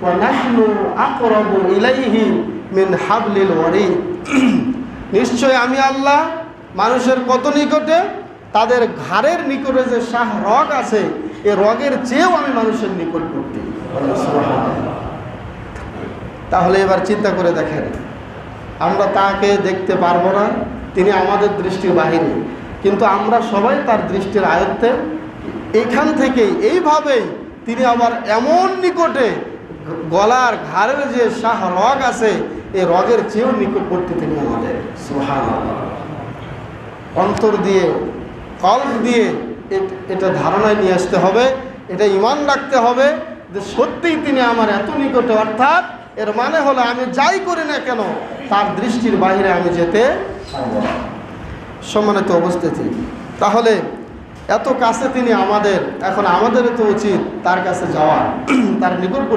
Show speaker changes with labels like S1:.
S1: ওয়া নাহনু আকরাবু ইলাইহি মিন হাবলিল ওয়ারিদ। নিশ্চয় আমি আল্লাহ মানুষের কত নিকটে, তাদের ঘাড়ের নিকটে যে শাহ রগ আছে এই রগের চেয়েও আমি মানুষের নিকটবর্তী। তাহলে এবার চিন্তা করে দেখেন, আমরা তাকে দেখতে পারবো না, তিনি আমাদের দৃষ্টির বাহিরে, কিন্তু আমরা সবাই তার দৃষ্টির আয়ত্তে। এখান থেকেই এইভাবেই তিনি আবার এমন নিকটে, গলার ঘাড়ের যে শাহ রগ আছে এই রগের চেয়েও নিকটবর্তী তিনি আমাদের। সুবহানাল্লাহ। অন্তর দিয়ে, কল্প দিয়ে এটা ধারণায় নিয়ে আসতে হবে, এটা ঈমান রাখতে হবে যে সত্যিই তিনি আমার এত নিকটে। অর্থাৎ এর মানে হলো আমি যাই করি না কেন তার দৃষ্টির বাইরে আমি যেতে পারবো না। সম্মানিত উপস্থিতি, তাহলে এত কাছে তিনি আমাদের, এখন আমাদেরও তো উচিত তার কাছে যাওয়া, তার নিকটবর্তী